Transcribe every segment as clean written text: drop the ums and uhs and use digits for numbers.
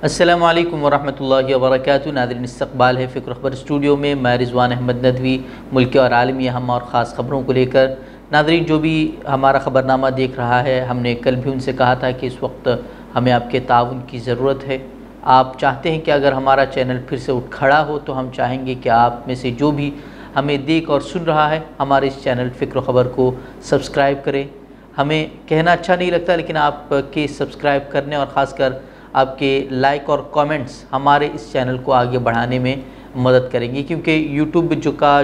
अस्सलामु अलैकुम वरहमतुल्लाहि वबरकातुहू। नाज़रीन, इस्तक़बाल है फ़िक्र ख़बर स्टूडियो में। मैं रिज़वान अहमद नदवी मुल्की और आलमी अहम और ख़ास ख़बरों को लेकर। नाज़रीन, जो भी हमारा ख़बरनामा देख रहा है, हमने कल भी उनसे कहा था कि इस वक्त हमें आपके ताउन की ज़रूरत है। आप चाहते हैं कि अगर हमारा चैनल फिर से उठ खड़ा हो तो हम चाहेंगे कि आप में से जो भी हमें देख और सुन रहा है हमारे इस चैनल फ़िक्र ख़बर को सब्सक्राइब करें। हमें कहना अच्छा नहीं लगता, लेकिन आपके सब्सक्राइब करने और ख़ासकर आपके लाइक और कमेंट्स हमारे इस चैनल को आगे बढ़ाने में मदद करेंगे, क्योंकि यूट्यूब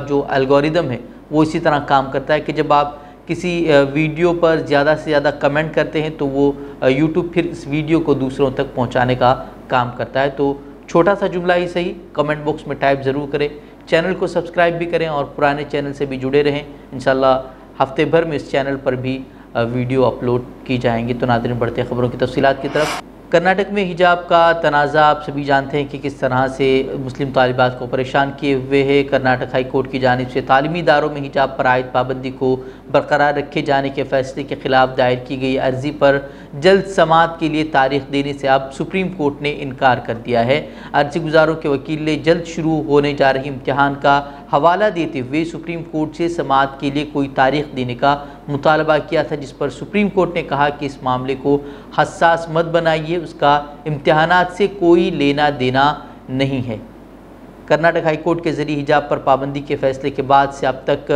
जो एल्गोरिदम है वो इसी तरह काम करता है कि जब आप किसी वीडियो पर ज़्यादा से ज़्यादा कमेंट करते हैं तो वो यूट्यूब फिर इस वीडियो को दूसरों तक पहुंचाने का काम करता है। तो छोटा सा जुमला ही सही कमेंट बॉक्स में टाइप ज़रूर करें, चैनल को सब्सक्राइब भी करें और पुराने चैनल से भी जुड़े रहें। इंशाल्लाह हफ्ते भर में इस चैनल पर भी वीडियो अपलोड की जाएंगी। तो नाज़रीन, बढ़ते ख़बरों की तफसीलात की तरफ। कर्नाटक में हिजाब का तनाज़ा आप सभी जानते हैं कि किस तरह से मुस्लिम तालिबात को परेशान किए हुए है। कर्नाटक हाई कोर्ट की जानिब से तालीमी इदारों में हिजाब पर आयद पाबंदी को बरकरार रखे जाने के फैसले के खिलाफ दायर की गई अर्जी पर जल्द समाअत के लिए तारीख देने से अब सुप्रीम कोर्ट ने इनकार कर दिया है। अर्जी गुजारों के वकील ने जल्द शुरू होने जा रही इम्तिहान का हवाला देते हुए सुप्रीम कोर्ट से समाअत के लिए कोई तारीख देने का मुतालबा किया था, जिस पर सुप्रीम कोर्ट ने कहा कि इस मामले को हसास मत बनाइए, उसका इम्तिहानात से कोई लेना देना नहीं है। कर्नाटक हाई कोर्ट के ज़रिए हिजाब पर पाबंदी के फैसले के बाद से अब तक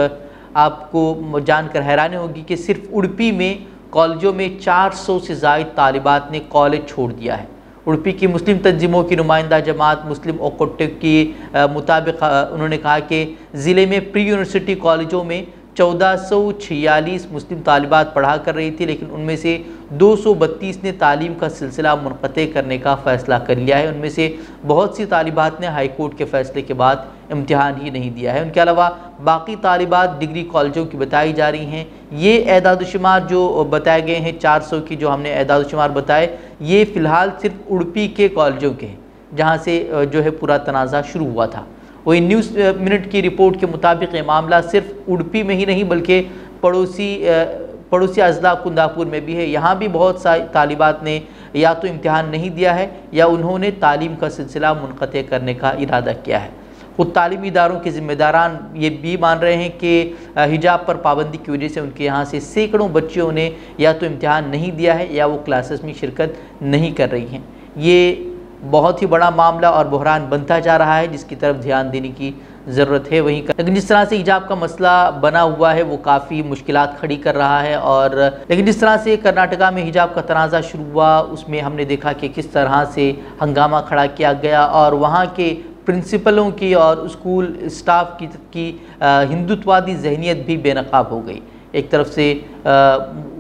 आपको जानकर हैरानी होगी कि सिर्फ उडुपी में कॉलेजों में 400 से ज़ायद तालिबात ने कॉलेज छोड़ दिया है। उडुपी की मुस्लिम तंजीमों की नुमाइंदा जमात मुस्लिम ओकोटे के मुताबिक उन्होंने कहा कि ज़िले में प्री यूनिवर्सिटी कॉलेजों में 1446 मुस्लिम तालिबात पढ़ा कर रही थी, लेकिन उनमें से 232 ने तालीम का सिलसिला मुनक़ते करने का फ़ैसला कर लिया है। उनमें से बहुत सी तालिबात ने हाई कोर्ट के फ़ैसले के बाद इम्तिहान ही नहीं दिया है। उनके अलावा बाकी तालिबात डिग्री कॉलेजों की बताई जा रही हैं। ये एदाद-ओ-शुमार जो बताए गए हैं 400 की जो हमने एदाद-ओ-शुमार बताए, ये फ़िलहाल सिर्फ उडुपी के कॉलेजों के हैं जहाँ से जो है पूरा तनाज़ा शुरू हुआ था। वही न्यूज़ मिनट की रिपोर्ट के मुताबिक ये मामला सिर्फ उडुपी में ही नहीं बल्कि पड़ोसी अजला कुंदापुर में भी है। यहाँ भी बहुत सारी तालिबात ने या तो इम्तिहान नहीं दिया है या उन्होंने तालीम का सिलसिला मुनक़ते करने का इरादा किया है। ख़ुद तालीमी इदारों के ज़िम्मेदारान ये भी मान रहे हैं कि हिजाब पर पाबंदी की वजह से उनके यहाँ से सैकड़ों बच्चियों ने या तो इम्तिहान नहीं दिया है या वो क्लासेस में शिरकत नहीं कर रही हैं। ये बहुत ही बड़ा मामला और बहरान बनता जा रहा है, जिसकी तरफ ध्यान देने की ज़रूरत है। वहीं लेकिन जिस तरह से हिजाब का मसला बना हुआ है वो काफ़ी मुश्किलात खड़ी कर रहा है। और लेकिन जिस तरह से कर्नाटका में हिजाब का तनाज़ा शुरू हुआ उसमें हमने देखा कि किस तरह से हंगामा खड़ा किया गया और वहाँ के प्रिंसिपलों की और स्कूल स्टाफ की हिंदुत्ववादी जहनीत भी बेनकाब हो गई। एक तरफ से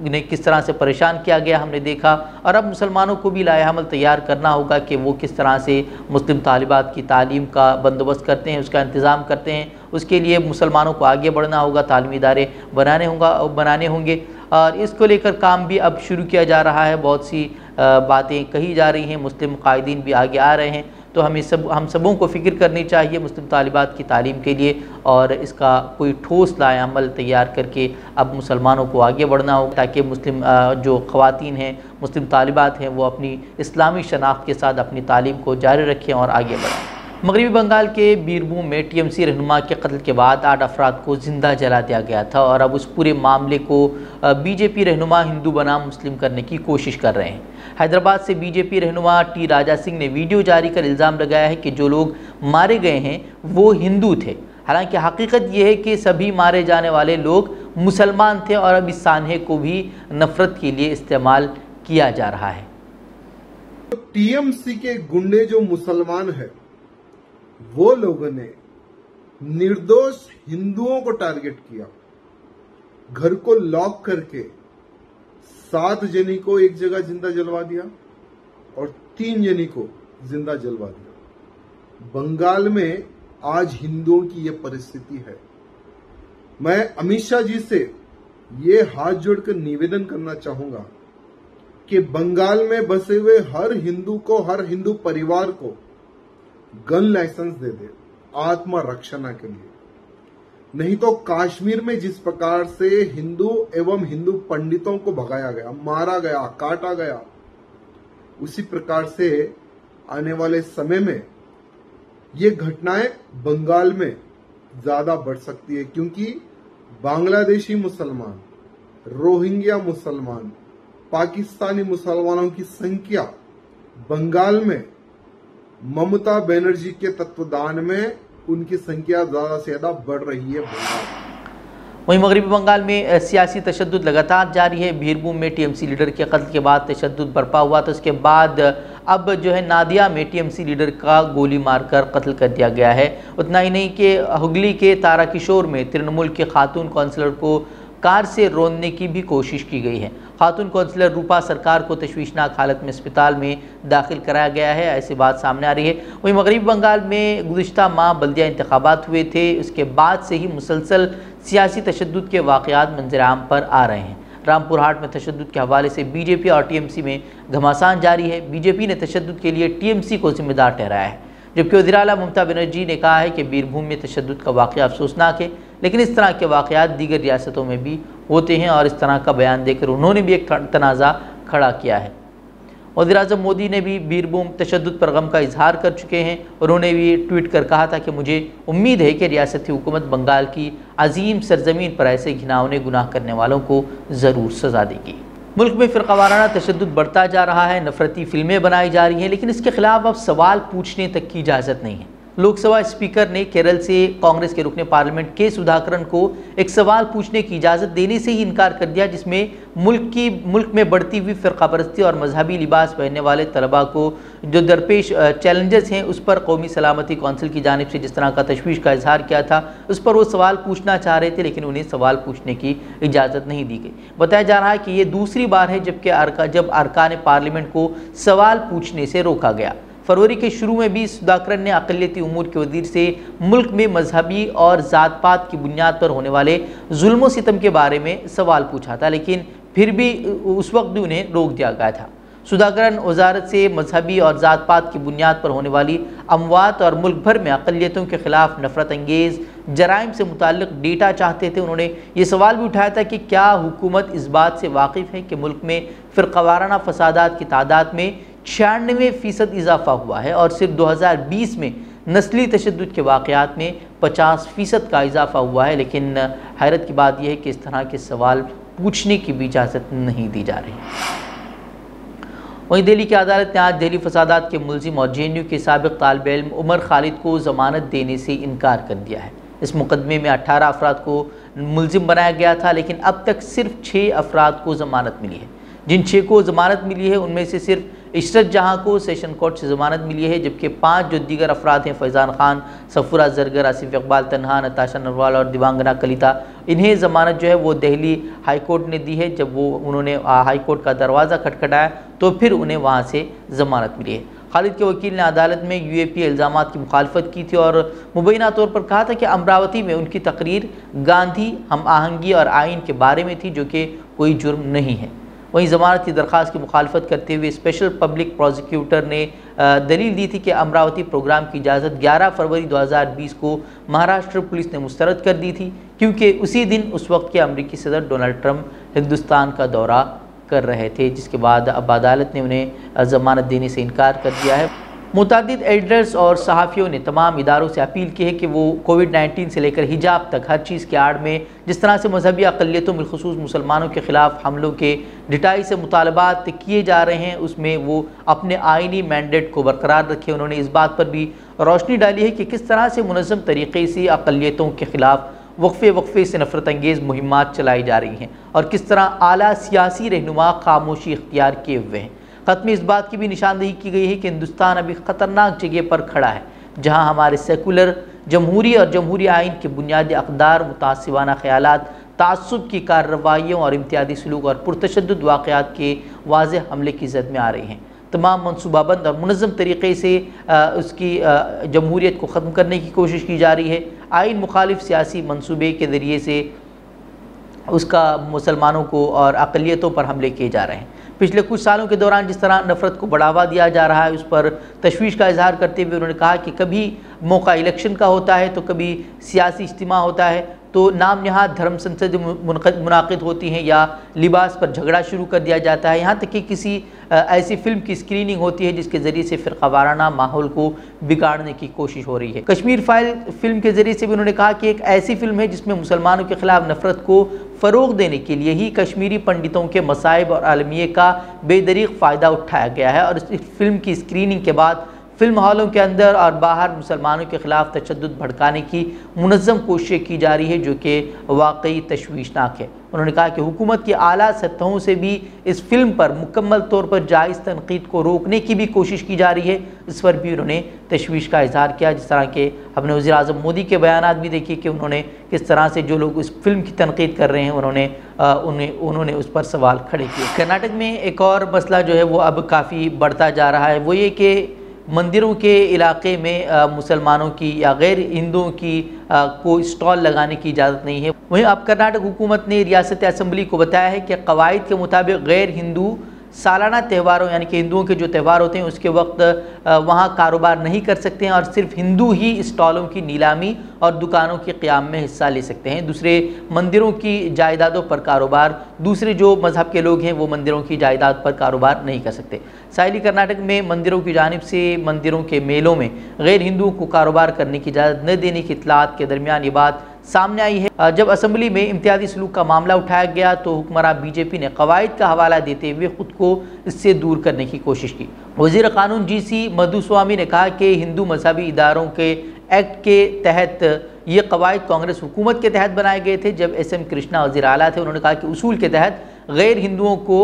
इन्हें किस तरह से परेशान किया गया हमने देखा, और अब मुसलमानों को भी लाएहमल तैयार करना होगा कि वो किस तरह से मुस्लिम तालिबात की तालीम का बंदोबस्त करते हैं, उसका इंतज़ाम करते हैं। उसके लिए मुसलमानों को आगे बढ़ना होगा, तालीमी इदारे बनाने होंगे और इसको लेकर काम भी अब शुरू किया जा रहा है। बहुत सी बातें कही जा रही हैं, मुस्लिम कायदीन भी आगे आ रहे हैं। तो हम सबों को फ़िक्र करनी चाहिए मुस्लिम तालिबात की तालीम के लिए और इसका कोई ठोस लाएअमल तैयार करके अब मुसलमानों को आगे बढ़ना होगा, ताकि मुस्लिम जो ख़वातीन हैं, मुस्लिम तालिबात हैं, वो अपनी इस्लामी शनाख्त के साथ अपनी तालीम को जारी रखें और आगे बढ़ें। मगरबी बंगाल के बीरभूम में टीएमसी रहनुमा के कत्ल के बाद 8 अफराद को ज़िंदा जला दिया गया था और अब उस पूरे मामले को बीजेपी रहनुमा हिंदू बनाम मुस्लिम करने की कोशिश कर रहे हैं। हैदराबाद से बीजेपी रहनुमा टी राजा सिंह ने वीडियो जारी कर इल्ज़ाम लगाया है कि जो लोग मारे गए हैं वो हिंदू थे। हालांकि हकीकत ये है कि सभी मारे जाने वाले लोग मुसलमान थे और अब इस सान्हे को भी नफरत के लिए इस्तेमाल किया जा रहा है। टीएमसी के गुंडे जो मुसलमान है वो लोगों ने निर्दोष हिंदुओं को टारगेट किया, घर को लॉक करके 7 जनी को एक जगह जिंदा जलवा दिया और 3 जनी को जिंदा जलवा दिया। बंगाल में आज हिंदुओं की यह परिस्थिति है। मैं अमित शाह जी से ये हाथ जोड़कर निवेदन करना चाहूंगा कि बंगाल में बसे हुए हर हिंदू को, हर हिंदू परिवार को गन लाइसेंस दे दे आत्मरक्षा के लिए। नहीं तो कश्मीर में जिस प्रकार से हिंदू एवं हिंदू पंडितों को भगाया गया, मारा गया, काटा गया, उसी प्रकार से आने वाले समय में ये घटनाएं बंगाल में ज्यादा बढ़ सकती है, क्योंकि बांग्लादेशी मुसलमान, रोहिंग्या मुसलमान, पाकिस्तानी मुसलमानों की संख्या बंगाल में ममता बनर्जी के तत्वाधान में उनकी संख्या ज्यादा से ज्यादा बढ़ रही है बंगाल। वहीं मगरबी बंगाल में सियासी तशद्दुद लगातार जारी है। बीरभूम में टीएमसी लीडर के कत्ल के बाद तशद्दुद बरपा हुआ, तो उसके बाद अब जो है नादिया में टीएमसी लीडर का गोली मारकर कत्ल कर दिया गया है। उतना ही नहीं कि हुगली के तारा किशोर में तृणमूल के खातून काउंसलर को कार से रौंदने की भी कोशिश की गई है। खातून काउंसलर रूपा सरकार को तशवीशनाक हालत में अस्पताल में दाखिल कराया गया है, ऐसी बात सामने आ रही है। वहीं मगरबी बंगाल में गुज़िश्ता माह बल्दिया इंतखाबात हुए थे, उसके बाद से ही मुसलसल सियासी तशद्दुद के वाक़यात मंज़र आम पर आ रहे हैं। रामपुर हाट में तशद्दुद के हवाले से बीजेपी और टीएमसी में घमासान जारी है। बीजेपी ने तशद्दुद के लिए टीएमसी को जिम्मेदार ठहराया है, जबकि वज़ीर आला ममता बनर्जी ने कहा है कि बीरभूम में तशद्दुद का वाक़या अफसोसनाक है, लेकिन इस तरह के वाक़यात दीगर रियासतों में भी होते हैं और इस तरह का बयान देकर उन्होंने भी एक तनाज़ा खड़ा किया है। वज़ीर-ए-आज़म मोदी ने भी बीरभूम तशद्दुद पर गम का इजहार कर चुके हैं। उन्होंने भी ट्वीट कर कहा था कि मुझे उम्मीद है कि रियासती हुकूमत बंगाल की अजीम सरजमीन पर ऐसे घिनौने गुनाह करने वालों को ज़रूर सज़ा देगी। मुल्क में फ़िरक़ावाराना तशद्दुद बढ़ता जा रहा है, नफ़रती फ़िल्में बनाई जा रही हैं, लेकिन इसके खिलाफ अब सवाल पूछने तक की इजाज़त नहीं है। लोकसभा स्पीकर ने केरल से कांग्रेस के रुकने पार्लियामेंट के सुधाकरन को एक सवाल पूछने की इजाज़त देने से ही इनकार कर दिया, जिसमें मुल्क में बढ़ती हुई फ़िरक़ापरस्ती और मजहबी लिबास पहनने वाले तलबा को जो दरपेश चैलेंजेस हैं उस पर कौमी सलामती कौंसिल की जानिब से जिस तरह का तशवीश का इजहार किया था, उस पर वो सवाल पूछना चाह रहे थे, लेकिन उन्हें सवाल पूछने की इजाज़त नहीं दी गई। बताया जा रहा है कि ये दूसरी बार है जब अरकान पार्लियामेंट को सवाल पूछने से रोका गया। फरवरी के शुरू में भी सुधाकरन ने अक़लियती उमूर के वज़ीर से मुल्क में मजहबी और ज़ात पात की बुनियाद पर होने वाले जुल्म सितम के बारे में सवाल पूछा था, लेकिन फिर भी उस वक्त भी उन्हें रोक दिया गया था। सुधाकरन वजारत से मजहबी और ज़ात पात की बुनियाद पर होने वाली अमवात और मुल्क भर में अक़लियतों के ख़िलाफ़ नफ़रत अंगेज़ जराइम से मुताल्लिक़ डेटा चाहते थे। उन्होंने ये सवाल भी उठाया था कि क्या हुकूमत इस बात से वाकिफ़ है कि मुल्क में फ़िरक़ावाराना फ़सादात की तादाद में 96% इजाफा हुआ है और सिर्फ 2020 में नस्ली तशद्दुद के वाक़यात में 50% का इजाफा हुआ है। लेकिन हैरत की बात यह है कि इस तरह के सवाल पूछने की भी इजाज़त नहीं दी जा रही। वहीं दिल्ली की अदालत ने आज दिल्ली फसादात के मुलजिम और JNU के साबिक़ तालिब इल्म उमर खालिद को ज़मानत देने से इनकार कर दिया है। इस मुकदमे में 18 अफराद को मुलजिम बनाया गया था, लेकिन अब तक सिर्फ 6 अफराद को ज़मानत मिली है। जिन 6 को ज़मानत मिली है उनमें से सिर्फ इशरत जहाँ को सेशन कोर्ट से ज़मानत मिली है, जबकि 5 जो दीगर अफराद हैं फैज़ान खान, सफ़ूरा ज़रगर, आसिफ इकबाल तन्हा, नताशा नरवाल और दिवांगना कलिता, इन्हें ज़मानत जो है वो दिल्ली हाई कोर्ट ने दी है। जब उन्होंने हाई कोर्ट का दरवाज़ा खटखटाया तो फिर उन्हें वहाँ से ज़मानत मिली है। खालिद के वकील ने अदालत में UAPA इल्ज़ामात की मुखालफत की थी और मुबैना तौर पर कहा था कि अमरावती में उनकी तकरीर गांधी, हम आहंगी और आइन के बारे में थी, जो कि कोई जुर्म नहीं है। वहीं ज़मानत की दरख्वास्त की मुखालफत करते हुए स्पेशल पब्लिक प्रोसिक्यूटर ने दलील दी थी कि अमरावती प्रोग्राम की इजाज़त 11 फरवरी 2020 को महाराष्ट्र पुलिस ने मुस्तरद कर दी थी, क्योंकि उसी दिन उस वक्त के अमरीकी सदर डोनाल्ड ट्रंप हिंदुस्तान का दौरा कर रहे थे, जिसके बाद अब अदालत ने उन्हें ज़मानत देने से इनकार कर दिया है। मुतादिद एडिटर्स और सहाफ़ियों ने तमाम इदारों से अपील की है कि वो कोविड-19 से लेकर हिजाब तक हर चीज़ के आड़ में जिस तरह से मजहबी अक़लियतों बिलख़ुसूस मुसलमानों के ख़िलाफ़ हमलों के डिटाई से मुतालबात किए जा रहे हैं, उसमें वो अपने आइनी मैंडेट को बरकरार रखें। उन्होंने इस बात पर भी रोशनी डाली है कि किस तरह से मुनज़्ज़म तरीक़े से अक़लियतों के ख़िलाफ़ वक्फ़े से नफ़रत अंगेज़ मुहिम्मात चलाई जा रही हैं और किस तरह आला सियासी रहनुमा खामोशी इख्तियार किए हुए हैं। ख़त में इस बात की भी निशानदेही की गई है कि हिंदुस्तान अभी ख़तरनाक जगह पर खड़ा है, जहां हमारे सेकुलर जमहूरी और जमहूरी आइन के बुनियादी अक़दार, मुतासिबाना ख़यालात, तासुब की कार्रवाइयों और इम्तियादी सलूक और पुरतशद्दुद वाक़यात के वाज़ेह हमले की ज़द में आ रहे हैं। तमाम मनसूबाबंद और मुनज़्ज़म तरीक़े से उसकी जमहूरियत को ख़त्म करने की कोशिश की जा रही है। आइन मुखालिफ सियासी मनसूबे के ज़रिए से उसका मुसलमानों को और अक़लियतों पर हमले किए जा रहे हैं। पिछले कुछ सालों के दौरान जिस तरह नफ़रत को बढ़ावा दिया जा रहा है, उस पर तशवीश का इजहार करते हुए उन्होंने कहा कि कभी मौका इलेक्शन का होता है तो कभी सियासी इज्तिमा होता है, तो नाम नहाद धर्म संसद मुनाकिद होती हैं या लिबास पर झगड़ा शुरू कर दिया जाता है, यहाँ तक कि किसी ऐसी फिल्म की स्क्रीनिंग होती है जिसके ज़रिए से फ़िरक़ावाराना माहौल को बिगाड़ने की कोशिश हो रही है। कश्मीर फाइल फिल्म के ज़रिए से भी उन्होंने कहा कि एक ऐसी फिल्म है जिसमें मुसलमानों के ख़िलाफ़ नफ़रत को फ़रोग़ देने के लिए ही कश्मीरी पंडितों के मसाइब और आलमिये का बेदरीग फ़ायदा उठाया गया है और इस फिल्म की स्क्रीनिंग के बाद फिल्म हॉलों के अंदर और बाहर मुसलमानों के ख़िलाफ़ तशद्दुद भड़काने की मुनज़्ज़म कोशिशें की जा रही है, जो कि वाकई तशवीशनाक है। उन्होंने कहा कि हुकूमत की आला सतहों से भी इस फिल्म पर मुकम्मल तौर पर जायज़ तनकीद को रोकने की भी कोशिश की जा रही है, इस पर भी उन्होंने तशवीश का इजहार किया। जिस तरह के अपने वज़ीर आज़म मोदी के बयानात भी देखिए कि उन्होंने किस तरह से जो लोग इस फिल्म की तनकीद कर रहे हैं उन्होंने उस पर सवाल खड़े किए। कर्नाटक में एक और मसला जो है वो अब काफ़ी बढ़ता जा रहा है, वो ये कि मंदिरों के इलाके में मुसलमानों की या गैर हिंदुओं की को स्टॉल लगाने की इजाज़त नहीं है। वहीं अब कर्नाटक हुकूमत ने रियासती असम्बली को बताया है कि कवायद के मुताबिक गैर हिंदू सालाना त्योहारों यानी कि हिंदुओं के जो त्यौहार होते हैं उसके वक्त वहाँ कारोबार नहीं कर सकते हैं और सिर्फ हिंदू ही स्टॉलों की नीलामी और दुकानों के क़याम में हिस्सा ले सकते हैं। दूसरे मंदिरों की जायदादों पर कारोबार, दूसरे जो मज़हब के लोग हैं वो मंदिरों की जायदाद पर कारोबार नहीं कर सकते। साहिली कर्नाटक में मंदिरों की जानिब से मंदिरों के मेलों में गैर हिंदुओं को कारोबार करने की इजाज़त न देने की इत्तलात के दरमियान ये बात सामने आई है। जब असम्बली में इम्तियाजी सलूक का मामला उठाया गया तो हुक्मरान बीजेपी ने कवायद का हवाला देते हुए खुद को इससे दूर करने की कोशिश की। वज़ीर क़ानून GC मधुस्वामी ने कहा कि हिंदू मजहबी इदारों के एक्ट के तहत ये कवायद कांग्रेस हुकूमत के तहत बनाए गए थे जब SM कृष्णा वज़ीर आला थे। उन्होंने कहा कि उसूल के तहत गैर हिंदुओं को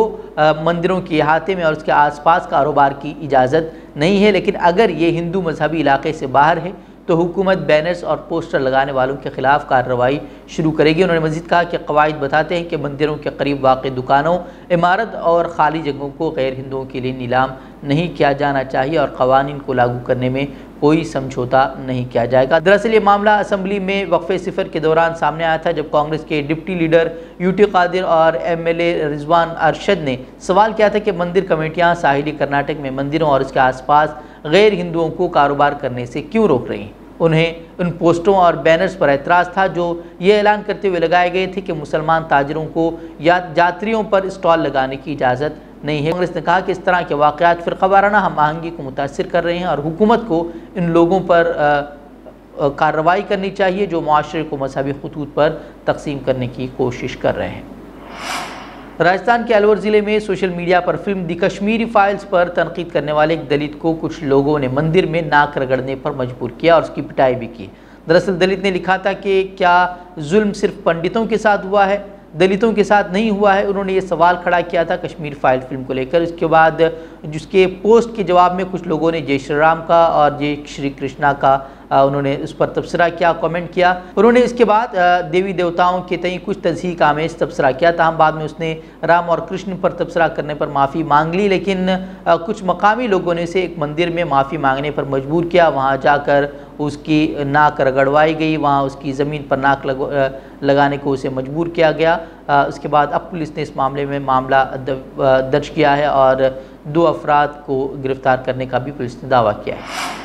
मंदिरों के अहाते में और उसके आसपास कारोबार की इजाज़त नहीं है, लेकिन अगर ये हिंदू मजहबी इलाके से बाहर है तो हुकूमत बैनर्स और पोस्टर लगाने वालों के खिलाफ कार्रवाई शुरू करेगी। उन्होंने मज़ीद कहा कि कवायद बताते हैं कि मंदिरों के करीब वाक़ई दुकानों, इमारत और खाली जगहों को गैर हिंदुओं के लिए नीलाम नहीं किया जाना चाहिए और क़वानीन को लागू करने में कोई समझौता नहीं किया जाएगा। दरअसल ये मामला असम्बली में वक्फे सिफर के दौरान सामने आया था जब कांग्रेस के डिप्टी लीडर UT कादिर और MLA रिजवान अरशद ने सवाल किया था कि मंदिर कमेटियाँ साहिली कर्नाटक में मंदिरों और इसके आसपास गैर हिंदुओं को कारोबार करने से क्यों रोक रही हैं। उन्हें उन पोस्टरों और बैनर्स पर एतराज़ था जो ये ऐलान करते हुए लगाए गए थे कि मुसलमान ताजिरों को या यात्रियों पर स्टॉल लगाने की इजाज़त नहीं है। कांग्रेस ने कहा कि इस तरह के वाक़यात फ़िरक़ावाराना हम आहंगी को मुतासिर कर रहे हैं और हुकूमत को इन लोगों पर कार्रवाई करनी चाहिए जो मुआशरे को मजहबी खतूत पर तकसीम करने की कोशिश कर रहे हैं। राजस्थान के अलवर ज़िले में सोशल मीडिया पर फिल्म दी कश्मीरी फाइल्स पर तनकीद करने वाले एक दलित को कुछ लोगों ने मंदिर में नाक रगड़ने पर मजबूर किया और उसकी पिटाई भी की। दरअसल दलित ने लिखा था कि क्या जुल्म सिर्फ पंडितों के साथ हुआ है, दलितों के साथ नहीं हुआ है। उन्होंने ये सवाल खड़ा किया था कश्मीर फाइल फिल्म को लेकर। इसके बाद जिसके पोस्ट के जवाब में कुछ लोगों ने जय श्री राम का और जय श्री कृष्णा का उन्होंने उस पर तबसरा किया, कमेंट किया। उन्होंने इसके बाद देवी देवताओं के तई कुछ तज़हीक आमेज़ तबसरा किया। ताहम बाद में उसने राम और कृष्ण पर तबसरा करने पर माफ़ी मांग ली, लेकिन कुछ मकामी लोगों ने इसे एक मंदिर में माफ़ी मांगने पर मजबूर किया। वहाँ जाकर उसकी नाक रगड़वाई गई, वहाँ उसकी ज़मीन पर नाक लगाने को उसे मजबूर किया गया। उसके बाद अब पुलिस ने इस मामले में मामला दर्ज किया है और 2 अफराद को गिरफ्तार करने का भी पुलिस ने दावा किया है।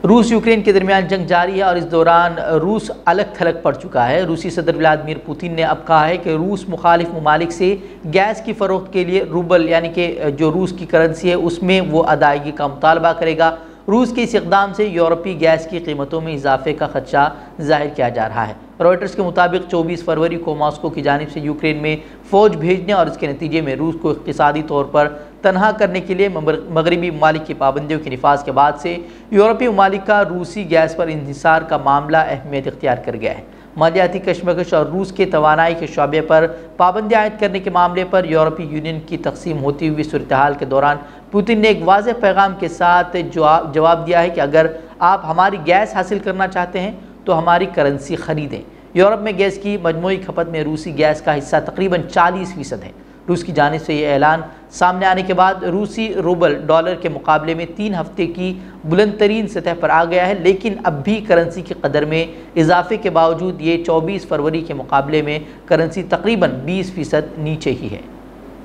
रूस यूक्रेन के दरमियान जंग जारी है और इस दौरान रूस अलग थलग पड़ चुका है। रूसी सदर व्लादिमीर पुतिन ने अब कहा है कि रूस मुखालिफ ममालिक से गैस की फ़रोख्त के लिए रूबल यानी कि जो रूस की करेंसी है उसमें वो अदायगी का मुतालबा करेगा। रूस के इस इक़दाम से यूरोपीय गैस की कीमतों में इजाफे का खदशा जाहिर किया जा रहा है। रॉयटर्स के मुताबिक 24 फरवरी को मॉस्को की जानिब से यूक्रेन में फ़ौज भेजने और इसके नतीजे में रूस को इक़्तिसादी तौर पर तनहा करने के लिए मगरबी ममालिक की पाबंदियों के निफाज के बाद से यूरोपीय ममालिक का रूसी गैस पर इंहिसार का मामला अहमियत इख्तियार कर गया है। मालियाती कशमकश और रूस के तवानाई के शोबे पर पाबंदी आयद करने के मामले पर यूरोपीय यूनियन की तकसीम होती हुई सूरत हाल के दौरान पुतिन ने एक वाज़ेह पैगाम के साथ जवाब दिया है कि अगर आप हमारी गैस हासिल करना चाहते हैं तो हमारी करेंसी ख़रीदें। यूरोप में गैस की मजमूई खपत में रूसी गैस का हिस्सा तकरीबन 40% है। रूस की जानिब से ये ऐलान सामने आने के बाद रूसी रूबल डॉलर के मुकाबले में 3 हफ्ते की बुलंद तरीन सतह पर आ गया है, लेकिन अब भी करेंसी की कदर में इजाफे के बावजूद ये 24 फरवरी के मुकाबले में करेंसी तकरीबन 20% नीचे ही है।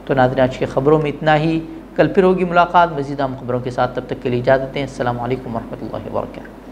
तो नाज़रीन, आज की ख़बरों में इतना ही। कल फिर होगी मुलाकात मज़ीद अहम खबरों के साथ। तब तक के लिए इजाज़त दें। अस्सलामु अलैकुम वरहमतुल्लाहि वबरकातुहू।